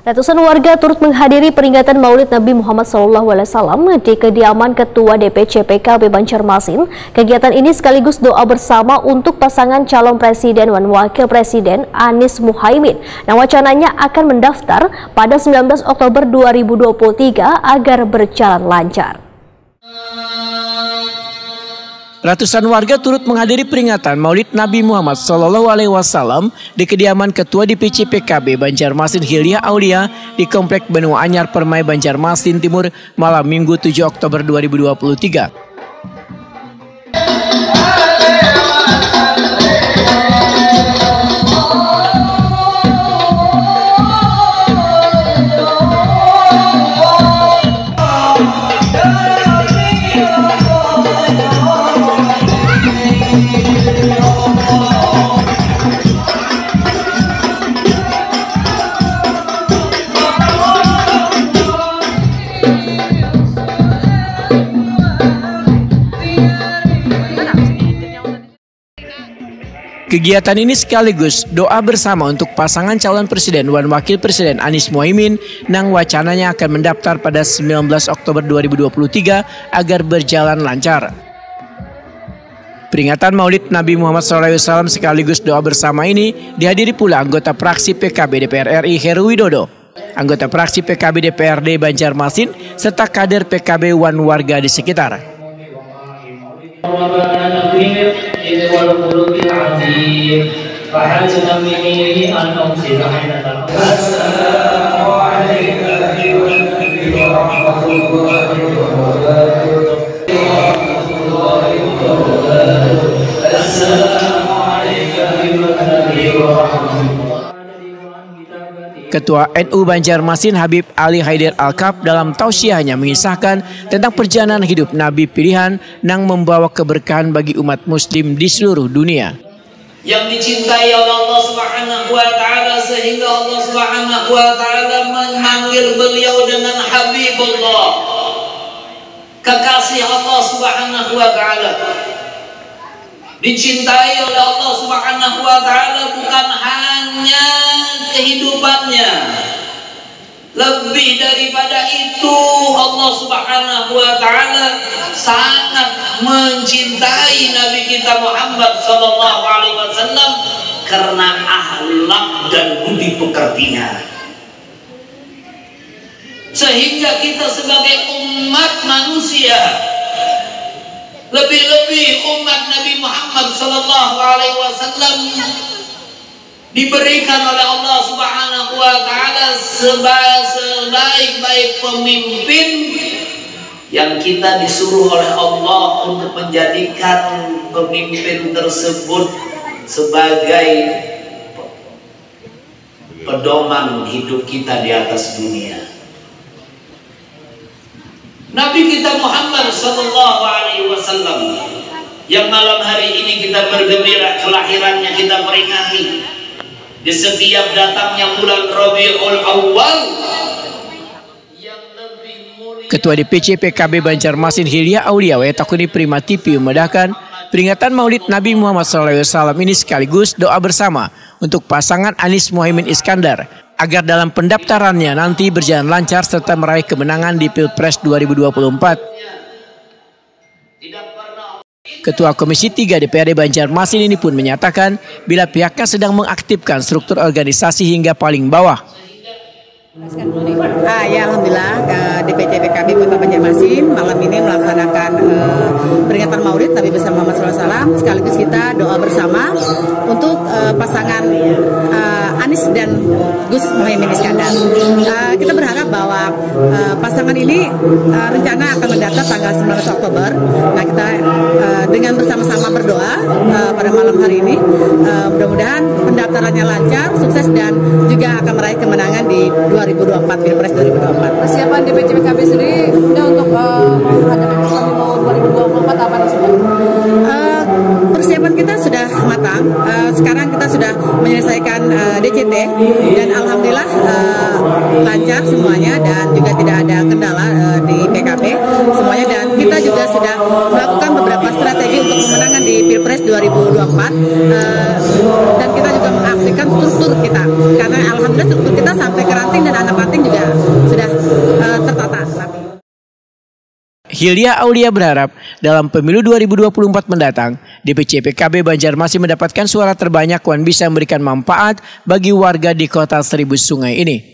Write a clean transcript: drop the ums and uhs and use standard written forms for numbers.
Ratusan warga turut menghadiri peringatan Maulid Nabi Muhammad SAW di kediaman Ketua DPC PKB Banjarmasin. Kegiatan ini sekaligus doa bersama untuk pasangan calon presiden dan wakil presiden Anies Muhaimin. Nah, wacananya akan mendaftar pada 19 Oktober 2023 agar berjalan lancar. Ratusan warga turut menghadiri peringatan Maulid Nabi Muhammad SAW di kediaman Ketua DPC PKB Banjarmasin Hilya Aulia di Komplek Benua Anyar Permai Banjarmasin Timur malam Minggu 7 Oktober 2023. Kegiatan ini sekaligus doa bersama untuk pasangan calon presiden dan wakil presiden Anies Muhaimin nang wacananya akan mendaftar pada 19 Oktober 2023 agar berjalan lancar. Peringatan Maulid Nabi Muhammad SAW sekaligus doa bersama ini dihadiri pula anggota fraksi PKB DPR RI Heru Widodo, anggota fraksi PKB DPRD Banjarmasin, serta kader PKB wan warga di sekitar. Ketua NU Banjarmasin Habib Ali Haider Alkap dalam tausiahnya mengisahkan tentang perjalanan hidup Nabi pilihan yang membawa keberkahan bagi umat muslim di seluruh dunia. Yang dicintai oleh Allah Subhanahu wa taala sehingga Allah Subhanahu wa taala memanggil beliau dengan Habibullah, kekasih Allah Subhanahu wa taala. Dicintai oleh Allah Subhanahu wa taala bukan hanya kehidupannya, lebih daripada itu Allah Subhanahu wa taala sangat mencintai Nabi kita Muhammad sallallahu alaihi wasallam karena akhlak dan budi pekertinya. Sehingga kita sebagai umat manusia, lebih-lebih umat Nabi Muhammad sallallahu alaihi wasallam, diberikan oleh Allah Subhanahu wa taala sebaik-baik pemimpin yang kita disuruh oleh Allah untuk menjadikan pemimpin tersebut sebagai pedoman hidup kita di atas dunia. Nabi kita Muhammad sallallahu alaihi wasallam yang malam hari ini kita bergembira kelahirannya, kita peringati di setiap datangnya bulan Rabiul Awal. Ketua DPC PKB Banjarmasin Hilya Aulia Takuni Prima TV memedahkan peringatan Maulid Nabi Muhammad SAW ini sekaligus doa bersama untuk pasangan Anies Muhaimin Iskandar agar dalam pendaftarannya nanti berjalan lancar serta meraih kemenangan di Pilpres 2024. Ketua Komisi 3 DPRD Banjarmasin ini pun menyatakan bila pihaknya sedang mengaktifkan struktur organisasi hingga paling bawah. Ya, alhamdulillah DPC PKB Kota Banjarmasin malam ini melaksanakan peringatan Maulid Nabi besar Muhammad SAW, sekaligus kita doa bersama untuk pasangan Anies dan Gus Muhaimin Iskandar. Kita berharap bahwa pasangan ini rencana akan mendaftar tanggal 19 Oktober. Nah, kita dengan bersama-sama berdoa pada malam hari ini, mudah-mudahan pendaftarannya lancar, sukses, dan juga akan meraih kemenangan di 2024, Pilpres 2024. Persiapan DPC PKB sendiri untuk ada pemilu 2024 apa nih? Persiapan kita sudah matang. Sekarang kita sudah menyelesaikan DCT dan alhamdulillah lancar semuanya dan juga tidak ada kendala di PKB semuanya, dan kita juga sudah melakukan beberapa strategi untuk kemenangan di Pilpres 2024 dan kita juga mengaktifkan struktur kita karena alhamdulillah struktur kita sampai ke ranting dan anak Hilya Aulia berharap dalam pemilu 2024 mendatang, DPC PKB Banjarmasin mendapatkan suara terbanyak dan bisa memberikan manfaat bagi warga di kota Seribu Sungai ini.